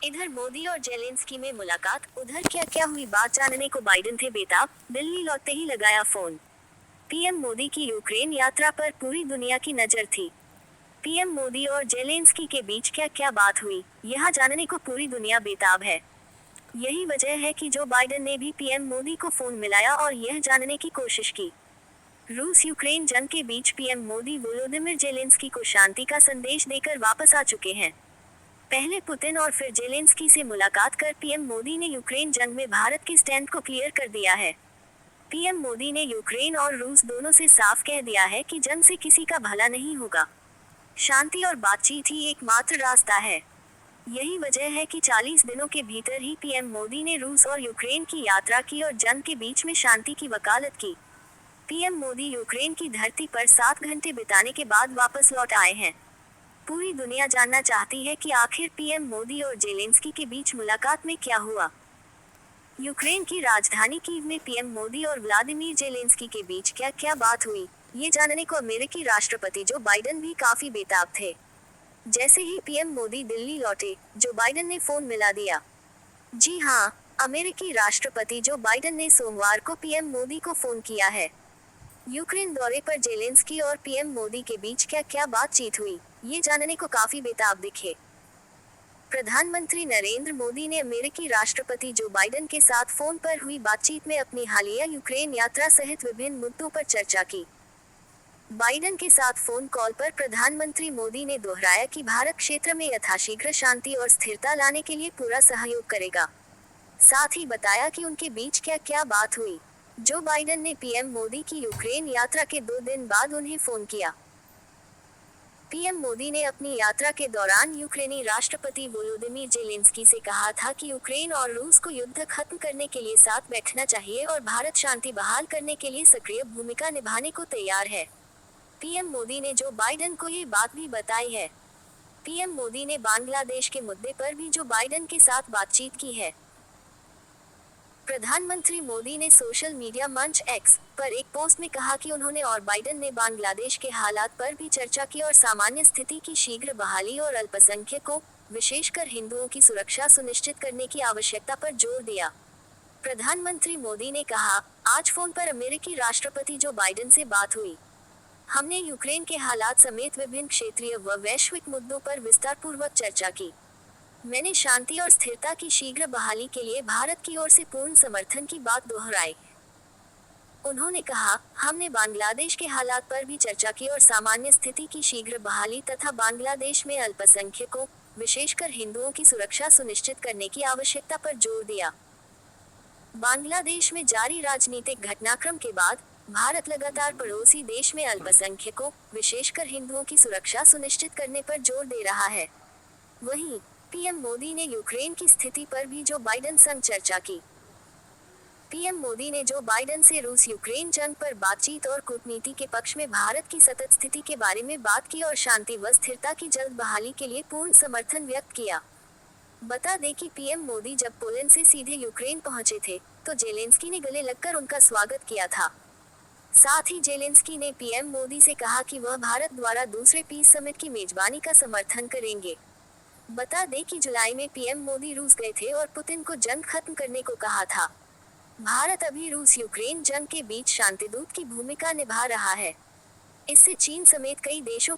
इधर मोदी और जेलेंस्की में मुलाकात, उधर क्या क्या हुई बात जानने को बाइडेन थे बेताब, दिल्ली लौटते ही लगाया फोन। पीएम मोदी की यूक्रेन यात्रा पर पूरी दुनिया की नजर थी। पीएम मोदी और जेलेंस्की के बीच क्या क्या बात हुई, यह जानने को पूरी दुनिया बेताब है। यही वजह है कि जो बाइडेन ने भी पीएम मोदी को फोन मिलाया और यह जानने की कोशिश की। रूस यूक्रेन जंग के बीच पीएम मोदी वोलोदिमिर जेलेंस्की को शांति का संदेश देकर वापस आ चुके हैं। पहले पुतिन और फिर जेलेंस्की से मुलाकात कर पीएम मोदी ने यूक्रेन जंग में भारत के स्टैंड को क्लियर कर दिया है। पीएम मोदी ने यूक्रेन और रूस दोनों से साफ कह दिया है कि जंग से किसी का भला नहीं होगा। शांति और बातचीत ही एकमात्र रास्ता है। यही वजह है कि 40 दिनों के भीतर ही पीएम मोदी ने रूस और यूक्रेन की यात्रा की और जंग के बीच में शांति की वकालत की। पीएम मोदी यूक्रेन की धरती पर 7 घंटे बिताने के बाद वापस लौट आए हैं। पूरी दुनिया जानना चाहती है कि आखिर पीएम मोदी और जेलेंस्की के बीच मुलाकात में क्या हुआ। यूक्रेन की राजधानी कीव में पीएम मोदी और व्लादिमीर जेलेंस्की के बीच क्या क्या बात हुई, ये जानने को अमेरिकी राष्ट्रपति जो बाइडेन भी काफी बेताब थे। जैसे ही पीएम मोदी दिल्ली लौटे, जो बाइडेन ने फोन मिला दिया। जी हाँ, अमेरिकी राष्ट्रपति जो बाइडेन ने सोमवार को पीएम मोदी को फोन किया है। यूक्रेन दौरे पर जेलेंस्की और पीएम मोदी के बीच क्या क्या बातचीत हुई, ये जानने को काफी बेताब दिखे। प्रधानमंत्री नरेंद्र मोदी ने अमेरिकी राष्ट्रपति जो बाइडेन के साथ फोन पर हुई बातचीत में अपनी हालिया यूक्रेन यात्रा सहित विभिन्न मुद्दों पर चर्चा की। बाइडेन के साथ फोन कॉल पर प्रधानमंत्री मोदी ने दोहराया कि भारत क्षेत्र में यथाशीघ्र शांति और स्थिरता लाने के लिए पूरा सहयोग करेगा। साथ ही बताया कि उनके बीच क्या क्या बात हुई। जो बाइडेन ने पीएम मोदी की यूक्रेन यात्रा के 2 दिन बाद उन्हें फोन किया। पीएम मोदी ने अपनी यात्रा के दौरान यूक्रेनी राष्ट्रपति वोलोदिमीर जेलेंस्की से कहा था कि यूक्रेन और रूस को युद्ध खत्म करने के लिए साथ बैठना चाहिए और भारत शांति बहाल करने के लिए सक्रिय भूमिका निभाने को तैयार है। पीएम मोदी ने जो बाइडेन को ये बात भी बताई है। पीएम मोदी ने बांग्लादेश के मुद्दे पर भी जो बाइडेन के साथ बातचीत की है। प्रधानमंत्री मोदी ने सोशल मीडिया मंच एक्स पर एक पोस्ट में कहा कि उन्होंने और बाइडेन ने बांग्लादेश के हालात पर भी चर्चा की और सामान्य स्थिति की शीघ्र बहाली और अल्पसंख्यकों, विशेषकर हिंदुओं की सुरक्षा सुनिश्चित करने की आवश्यकता पर जोर दिया। प्रधानमंत्री मोदी ने कहा, आज फोन पर अमेरिकी राष्ट्रपति जो बाइडेन से बात हुई। हमने यूक्रेन के हालात समेत विभिन्न क्षेत्रीय व वैश्विक मुद्दों पर विस्तारपूर्वक चर्चा की। मैंने शांति और स्थिरता की शीघ्र बहाली के लिए भारत की ओर से पूर्ण समर्थन की बात दोहराई। उन्होंने कहा, हमने बांग्लादेश के हालात पर भी चर्चा की और सामान्य स्थिति की शीघ्र बहाली तथा बांग्लादेश में अल्पसंख्यकों, विशेषकर हिंदुओं की सुरक्षा सुनिश्चित करने की आवश्यकता पर जोर दिया। बांग्लादेश में जारी राजनीतिक घटनाक्रम के बाद भारत लगातार पड़ोसी देश में अल्पसंख्यकों, विशेषकर हिंदुओं की सुरक्षा सुनिश्चित करने पर जोर दे रहा है। वहीं पीएम मोदी ने यूक्रेन की स्थिति पर भी जो बाइडेन संग चर्चा की। पीएम मोदी ने जो बाइडेन से रूस यूक्रेन जंग पर बातचीत और कूटनीति के पक्ष में भारत की सतत स्थिति के बारे में बात की और शांति व स्थिरता की जल्द बहाली के लिए पूर्ण समर्थन व्यक्त किया। बता दें कि पीएम मोदी जब पोलैंड से सीधे यूक्रेन पहुंचे थे, तो जेलेंस्की ने गले लगकर उनका स्वागत किया था। साथ ही जेलेंस्की ने पीएम मोदी से कहा कि वह भारत द्वारा दूसरे पीस समिट की मेजबानी का समर्थन करेंगे। बता दें कि जुलाई में पीएम मोदी रूस गए थे और पुतिन को जंग खत्म करने को कहा था। भारत अभी रूस यूक्रेन जंग के बीच शांतिदूत की भूमिका निभा रहा है। इससे चीन समेत कई देशों